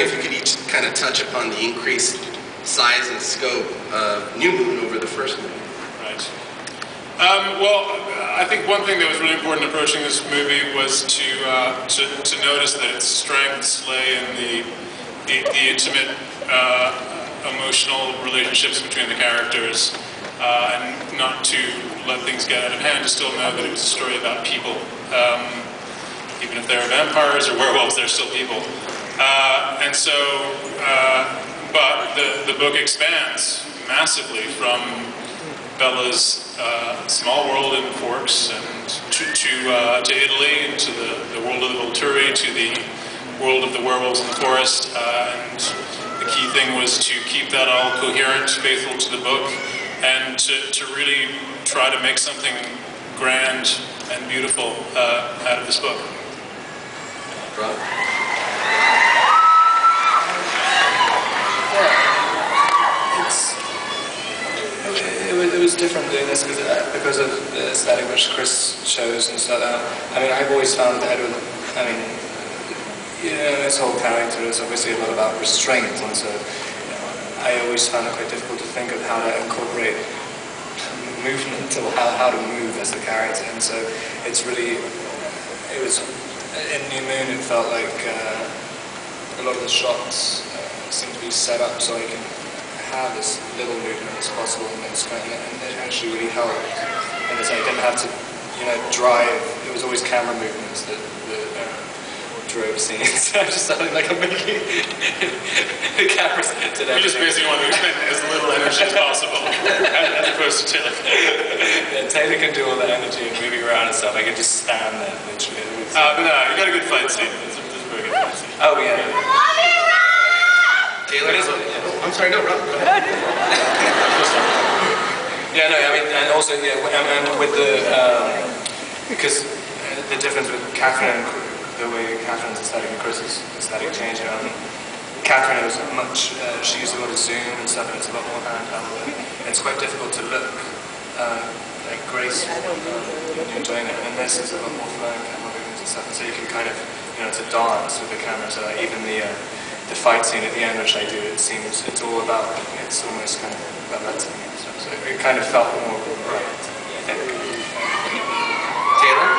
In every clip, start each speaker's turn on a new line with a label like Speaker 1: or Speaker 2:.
Speaker 1: wondering if you could each kind of touch upon the increased size and scope of New Moon over the first movie.
Speaker 2: Right. Well, I think one thing that was really important approaching this movie was to notice that its strengths lay in the intimate, emotional relationships between the characters, and not to let things get out of hand, to still know that it was a story about people. Even if they're vampires or werewolves, they're still people. And so, but the book expands massively from Bella's small world in Forks and to Italy, and to the world of the Volturi, to the world of the werewolves in the forest. And the key thing was to keep that all coherent, faithful to the book, and to really try to make something grand and beautiful out of this book.
Speaker 1: Rob?
Speaker 3: It was different doing this because of the aesthetic which Chris chose and stuff. I mean, I've always found that Edward, I mean, you know, his whole character is obviously a lot about restraint, and so I always found it quite difficult to think of how to incorporate movement or how to move as the character. And so it's really, it was, in New Moon it felt like a lot of the shots seemed to be set up so I can have as little movement as possible, and it actually really helped. And I didn't have to, you know, drive. It was always camera movements that drove scenes. I just sounded like I'm making the cameras did everything.
Speaker 2: We just basically want to expend as little energy as possible, as opposed to Taylor.
Speaker 3: Yeah, Taylor can do all the energy and moving around and stuff. I could just stand there, literally.
Speaker 2: But no, you got a good fight scene. It's a very good fight scene.
Speaker 3: Oh yeah.
Speaker 1: Taylor, I'm sorry, no, Rob.
Speaker 3: Yeah, no, I mean, and also, yeah, and with the, because the difference with Catherine, the way Catherine's aesthetic and Chris's aesthetic changed, Catherine was much, she used a lot of zoom and stuff, and it's a lot more handheld. It's quite difficult to look like graceful when you're doing it, and this is a lot more flowing camera movements and stuff, and so you can kind of, you know, to dance with the camera, so like even the fight scene at the end, which I do, it seems it's all about, it's almost kind of balleting and stuff, so it kind of felt more right, I think.
Speaker 1: Taylor?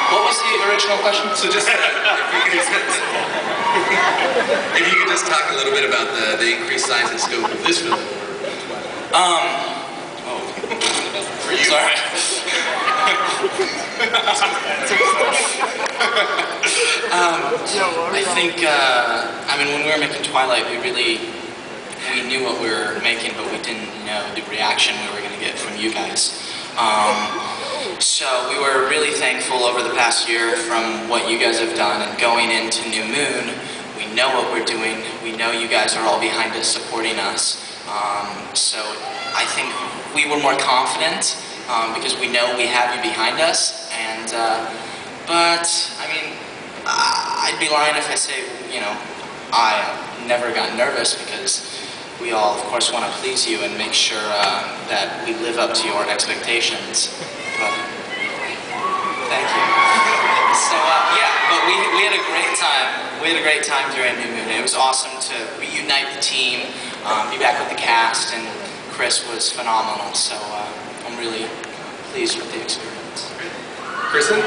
Speaker 4: What was the original question?
Speaker 1: So just, if you could just talk a little bit about the increased size and scope of this film.
Speaker 4: For you. Sorry. I think, I mean, when we were making Twilight, we knew what we were making, but we didn't know the reaction we were going to get from you guys. So we were really thankful over the past year from what you guys have done, and going into New Moon, we know what we're doing. We know you guys are all behind us, supporting us. So I think we were more confident because we know we have you behind us. And but I mean, I'd be lying if I say, you know, I never got nervous, because we all, of course, want to please you and make sure that we live up to your expectations. But thank you. So yeah, but we had a great time. We had a great time during New Moon. It was awesome to reunite the team, be back with the cast, and Chris was phenomenal. So I'm really pleased with the experience.
Speaker 1: Kristen?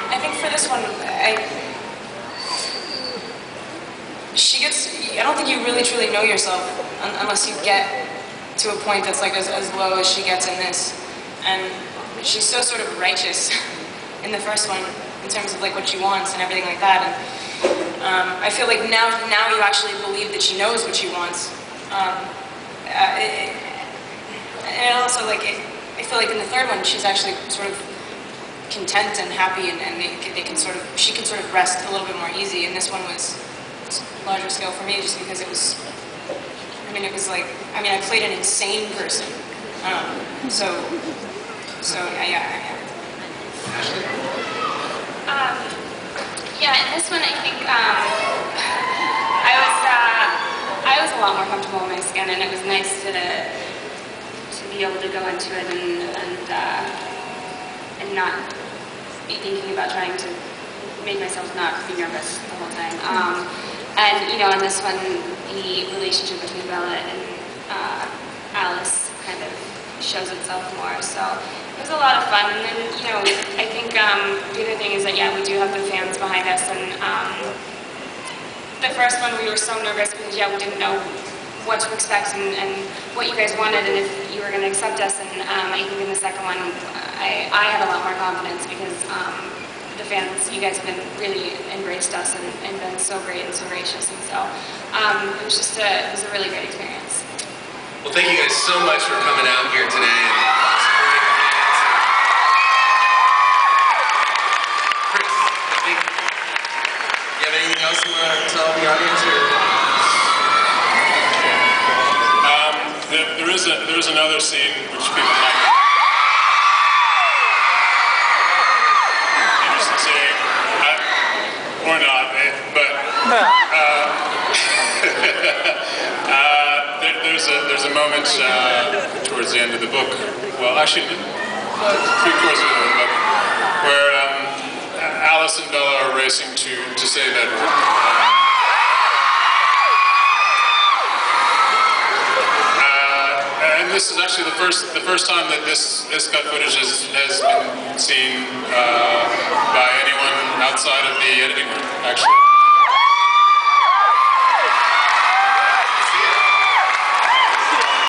Speaker 5: I think for this one, I don't think you really truly know yourself unless you get to a point that's like as low as she gets in this. And she's so sort of righteous in the first one in terms of like what she wants and everything like that. And I feel like now you actually believe that she knows what she wants. And also, like, I feel like in the third one, she's actually sort of content and happy, and she can sort of rest a little bit more easy. And this one was larger scale for me, just because it was, I played an insane person. Yeah.
Speaker 6: Yeah, in this one, I think I was a lot more comfortable in my skin, and it was nice to be able to go into it and not be thinking about trying to made myself not be nervous the whole time. And you know, in this one, the relationship between Bella and Alice kind of shows itself more. So it was a lot of fun. And then, you know, I think the other thing is that, yeah, we do have the fans behind us. And the first one, we were so nervous because, yeah, we didn't know what to expect and what you guys wanted and if you were going to accept us. And I think in the second one, I had a lot more confidence because the fans, you guys have been really embraced us and been so great and so gracious. And so it was just it was a really great experience.
Speaker 1: Well, thank you guys so much for coming out here today and supporting the fans. Chris, I think, you have anything else you want to tell the audience?
Speaker 2: There is another scene which people might be interested in seeing, or not, but there's a moment towards the end of the book. Well, actually, 3/4 of the book, where Alice and Bella are racing to save Edward. And this is actually the first time that this cut footage has been seen by anyone outside of the editing room, actually.